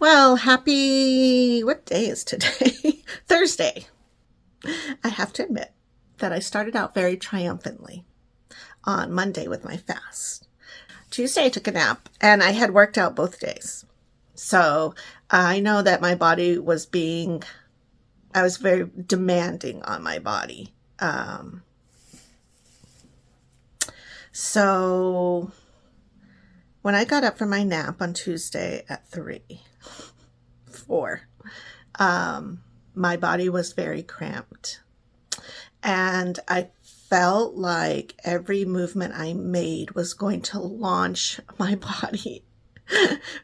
Well, what day is today? Thursday. I have to admit that I started out very triumphantly on Monday with my fast. Tuesday I took a nap and I had worked out both days. So I know that my body I was very demanding on my body. So when I got up from my nap on Tuesday at 4, my body was very cramped. And I felt like every movement I made was going to launch my body,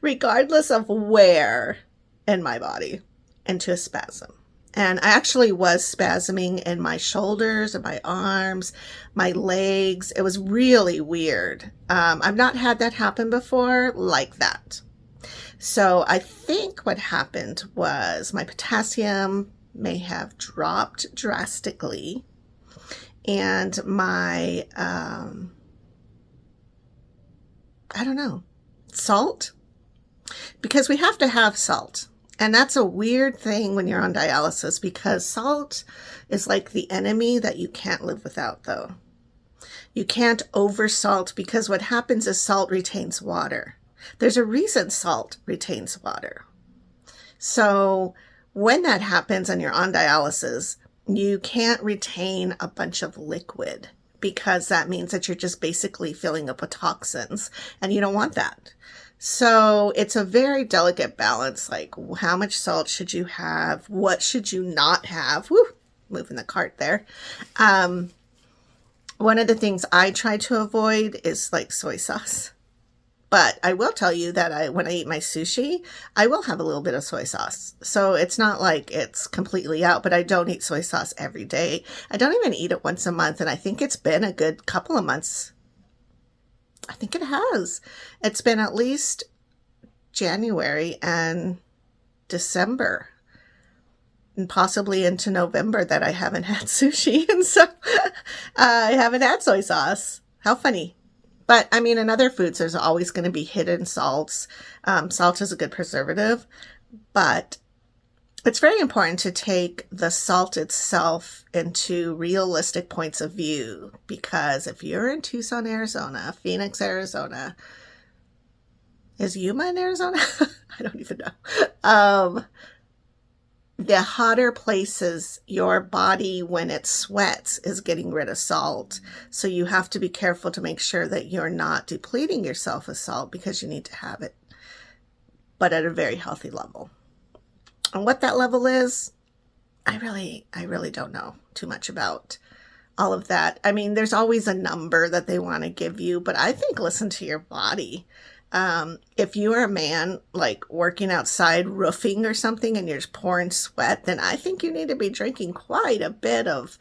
regardless of where in my body, into a spasm. And I actually was spasming in my shoulders and my arms, my legs. It was really weird. I've not had that happen before like that. So I think what happened was my potassium may have dropped drastically, and my, salt, because we have to have salt. And that's a weird thing when you're on dialysis, because salt is like the enemy that you can't live without, though. You can't oversalt, because what happens is salt retains water. There's a reason salt retains water. So when that happens and you're on dialysis, you can't retain a bunch of liquid, because that means that you're just basically filling up with toxins, and you don't want that. So it's a very delicate balance, like how much salt should you have? What should you not have? Woo, moving the cart there. One of the things I try to avoid is like soy sauce. But I will tell you that when I eat my sushi, I will have a little bit of soy sauce. So it's not like it's completely out, but I don't eat soy sauce every day. I don't even eat it once a month, and I think it's been a good couple of months. I think it has. It's been at least January and December, and possibly into November, that I haven't had sushi. And so I haven't had soy sauce. How funny. But I mean, in other foods, there's always going to be hidden salts. Salt is a good preservative, but it's very important to take the salt itself into realistic points of view, because if you're in Tucson, Arizona, Phoenix, Arizona, is Yuma in Arizona? I don't even know. The hotter places, your body, when it sweats, is getting rid of salt. So you have to be careful to make sure that you're not depleting yourself of salt, because you need to have it, but at a very healthy level. And what that level is, I really don't know too much about all of that. I mean, there's always a number that they want to give you, but I think listen to your body. If you are a man, like working outside roofing or something, and you're pouring sweat, then I think you need to be drinking quite a bit of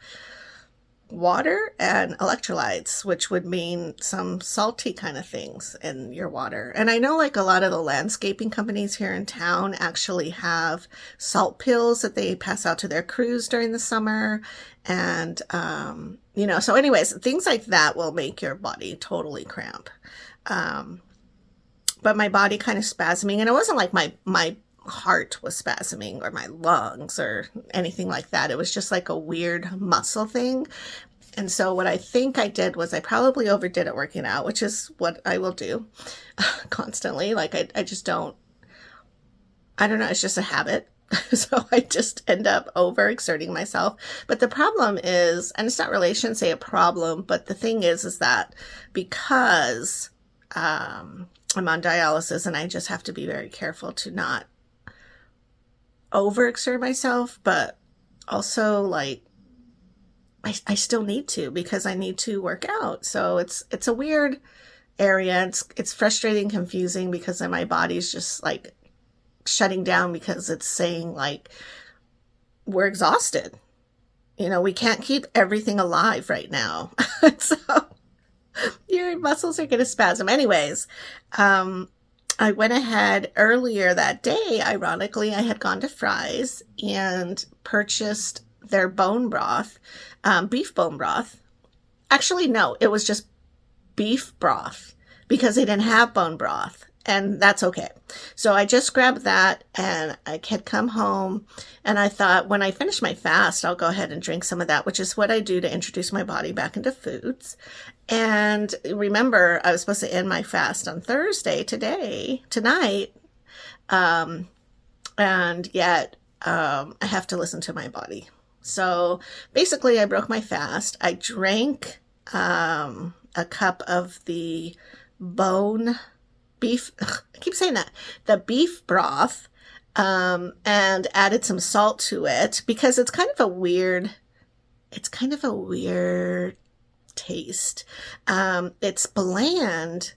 water and electrolytes, which would mean some salty kind of things in your water. And I know like a lot of the landscaping companies here in town actually have salt pills that they pass out to their crews during the summer. And, so anyways, things like that will make your body totally cramp. But my body kind of spasming, and it wasn't like my heart was spasming or my lungs or anything like that. It was just like a weird muscle thing. And so what I think I did was I probably overdid it working out, which is what I will do constantly. Like I just don't know. It's just a habit. So I just end up overexerting myself. But the problem is, and it's not really, I shouldn't say a problem, but the thing is that because I'm on dialysis, and I just have to be very careful to not overexert myself, but also like I still need to, because I need to work out. So it's a weird area. It's frustrating, confusing, because then my body's just like shutting down, because it's saying like, we're exhausted. We can't keep everything alive right now. So your muscles are going to spasm. Anyways, I went ahead earlier that day. Ironically, I had gone to Fry's and purchased their bone broth, beef bone broth. Actually, no, it was just beef broth, because they didn't have bone broth. and that's okay. So I just grabbed that and I had come home and I thought when I finish my fast, I'll go ahead and drink some of that, which is what I do to introduce my body back into foods. And remember, I was supposed to end my fast on Thursday, tonight. And yet, I have to listen to my body. So basically I broke my fast. I drank, a cup of the bone beef, I keep saying that, the beef broth, and added some salt to it because it's kind of a weird taste. It's bland,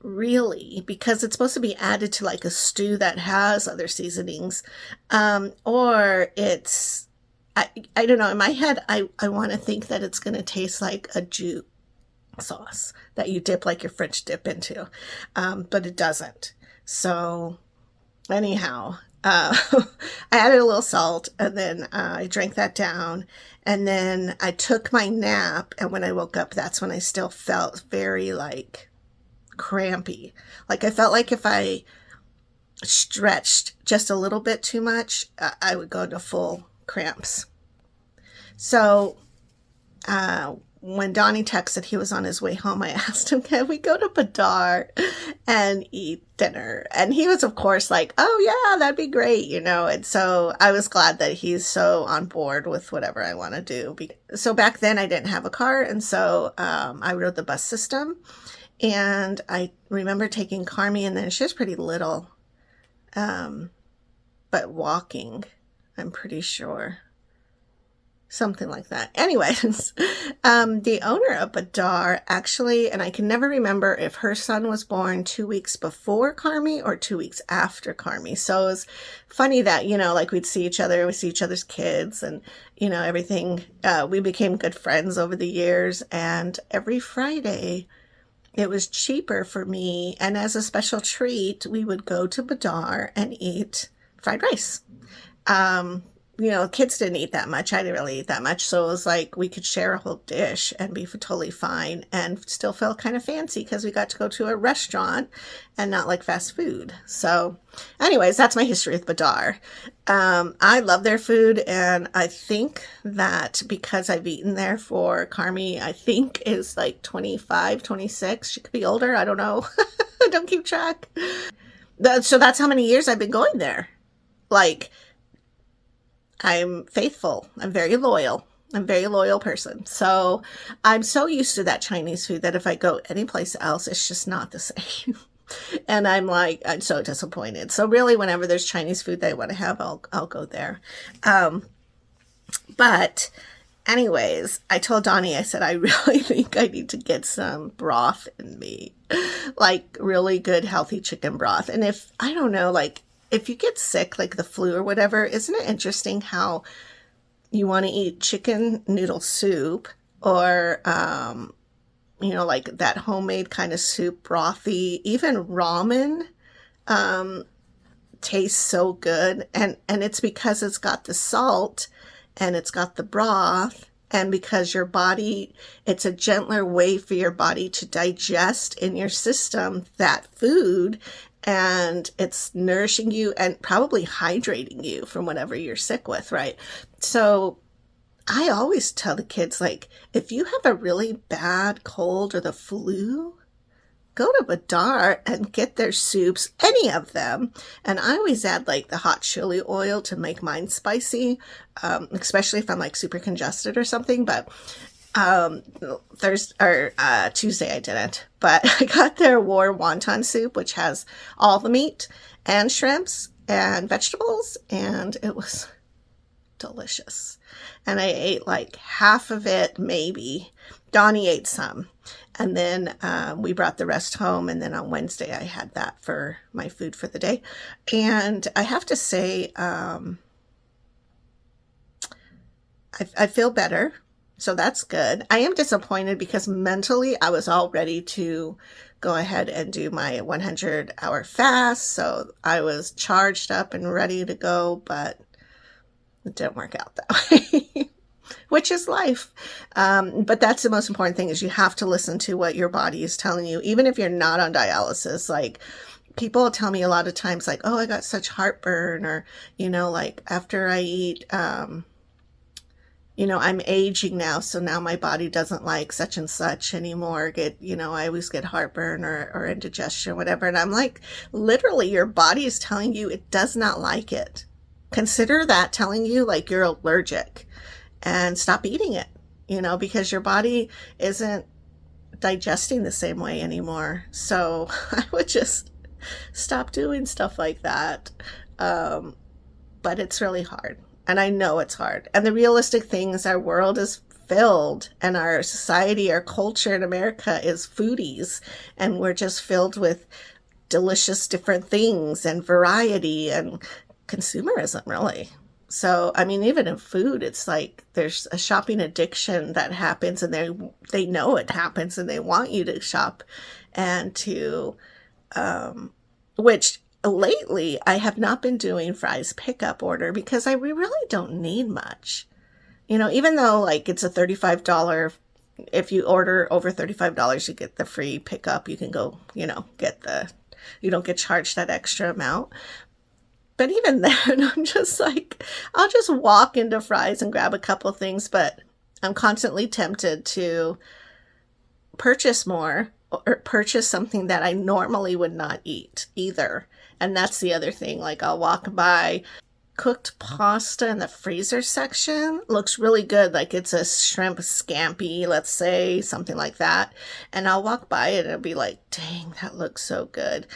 really, because it's supposed to be added to like a stew that has other seasonings. Or it's, I don't know, in my head, I want to think that it's going to taste like a jus sauce that you dip like your French dip into. But it doesn't. So anyhow, I added a little salt and then I drank that down and then I took my nap. And when I woke up, that's when I still felt very like crampy. Like I felt like if I stretched just a little bit too much, I would go into full cramps. So, when Donnie texted he was on his way home, I asked him, can we go to Badar and eat dinner? And he was, of course, like, oh, yeah, that'd be great, you know. And so I was glad that he's so on board with whatever I want to do. So back then I didn't have a car. And so I rode the bus system. And I remember taking Carmi, and then she was pretty little, but walking, I'm pretty sure. Something like that. Anyways, the owner of Badar actually, and I can never remember if her son was born 2 weeks before Carmi or 2 weeks after Carmi. So it was funny that, you know, like we'd see each other, we see each other's kids and, you know, everything. We became good friends over the years, and every Friday it was cheaper for me. And as a special treat, we would go to Badar and eat fried rice. You know, kids didn't eat that much. I didn't really eat that much. So it was like we could share a whole dish and be totally fine and still feel kind of fancy because we got to go to a restaurant and not like fast food. So anyways, that's my history with Badar. I love their food. And I think that because I've eaten there for Carmi, I think is like 25, 26. She could be older. I don't know. I don't keep track. So that's how many years I've been going there. Like, I'm faithful. I'm very loyal. I'm a very loyal person. So I'm so used to that Chinese food that if I go anyplace else, it's just not the same. And I'm like, I'm so disappointed. So really, whenever there's Chinese food that I want to have, I'll go there. But anyways, I told Donnie, I said, I really think I need to get some broth in me, like really good, healthy chicken broth. And if, I don't know, like, if you get sick, like the flu or whatever, isn't it interesting how you want to eat chicken noodle soup or, you know, like that homemade kind of soup, brothy, even ramen, tastes so good. And it's because it's got the salt and it's got the broth. And because your body, it's a gentler way for your body to digest in your system that food. And it's nourishing you and probably hydrating you from whatever you're sick with, right? So I always tell the kids, like, if you have a really bad cold or the flu, go to Badar and get their soups, any of them. And I always add like the hot chili oil to make mine spicy, especially if I'm like super congested or something. But Tuesday I didn't, but I got their war wonton soup, which has all the meat and shrimps and vegetables, and it was delicious. And I ate like half of it, maybe. Donnie ate some, and then we brought the rest home, and then on Wednesday I had that for my food for the day. And I have to say, I feel better. So that's good. I am disappointed because mentally I was all ready to go ahead and do my 100-hour fast. So I was charged up and ready to go, but it didn't work out that way, which is life. But that's the most important thing is you have to listen to what your body is telling you. Even if you're not on dialysis, like people tell me a lot of times like, oh, I got such heartburn, or, like after I eat, I'm aging now, so now my body doesn't like such and such anymore. I always get heartburn or indigestion, whatever. And I'm like, literally, your body is telling you it does not like it. Consider that telling you like you're allergic, and stop eating it, because your body isn't digesting the same way anymore. So I would just stop doing stuff like that. But it's really hard. And I know it's hard. And the realistic thing is our world is filled, and our society, our culture in America is foodies. And we're just filled with delicious different things and variety and consumerism, really. So, I mean, even in food, it's like there's a shopping addiction that happens, and they know it happens, and they want you to shop and to, which lately I have not been doing fries pickup order because we really don't need much. Even though like it's a $35, if you order over $35, you get the free pickup. You can go, you don't get charged that extra amount. But even then, I'm just like, I'll just walk into Fry's and grab a couple things, but I'm constantly tempted to purchase more or purchase something that I normally would not eat either. And that's the other thing. Like I'll walk by cooked pasta in the freezer section. Looks really good. Like it's a shrimp scampi, let's say, something like that. And I'll walk by it and it'll be like, dang, that looks so good.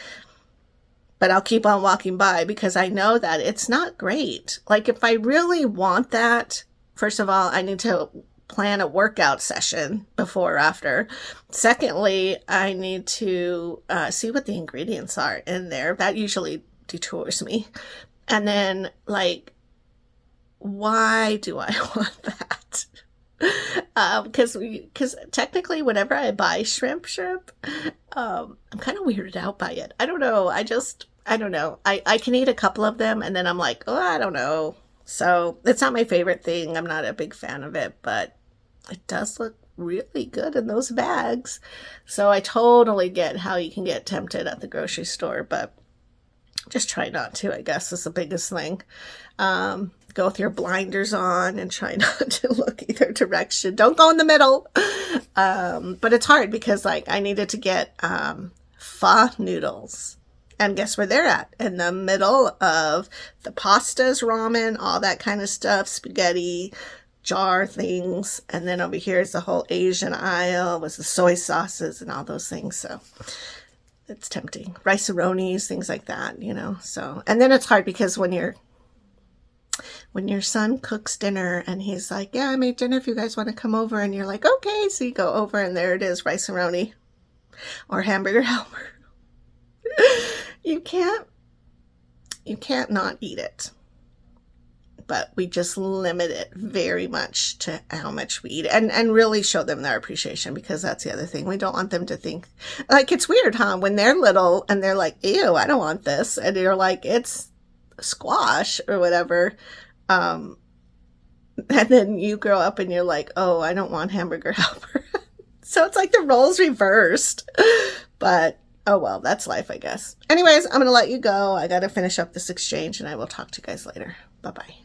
But I'll keep on walking by because I know that it's not great. Like if I really want that, first of all, I need to plan a workout session before or after. Secondly, I need to see what the ingredients are in there. That usually detours me. And then, like, why do I want that? Because technically, whenever I buy shrimp, I'm kind of weirded out by it. I don't know. I don't know. I can eat a couple of them, and then I'm like, oh, I don't know. So it's not my favorite thing. I'm not a big fan of it, but it does look really good in those bags. So I totally get how you can get tempted at the grocery store, but just try not to, I guess, is the biggest thing. Go with your blinders on and try not to look either direction. Don't go in the middle. But it's hard because like I needed to get pho noodles. And guess where they're at? In the middle of the pastas, ramen, all that kind of stuff, spaghetti, jar things. And then over here is the whole Asian aisle with the soy sauces and all those things. So it's tempting. Rice-a-ronis, things like that, So, and then it's hard because when your son cooks dinner and he's like, yeah, I made dinner if you guys want to come over. And you're like, okay. So you go over and there it is, rice-a-roni or hamburger helper. You can't not eat it. But we just limit it very much to how much we eat and really show them their appreciation, because that's the other thing. We don't want them to think, like, it's weird, huh? When they're little and they're like, ew, I don't want this. And you're like, it's squash or whatever. And then you grow up and you're like, oh, I don't want hamburger helper. So it's like the roles reversed. But oh, well, that's life, I guess. Anyways, I'm going to let you go. I got to finish up this exchange and I will talk to you guys later. Bye-bye.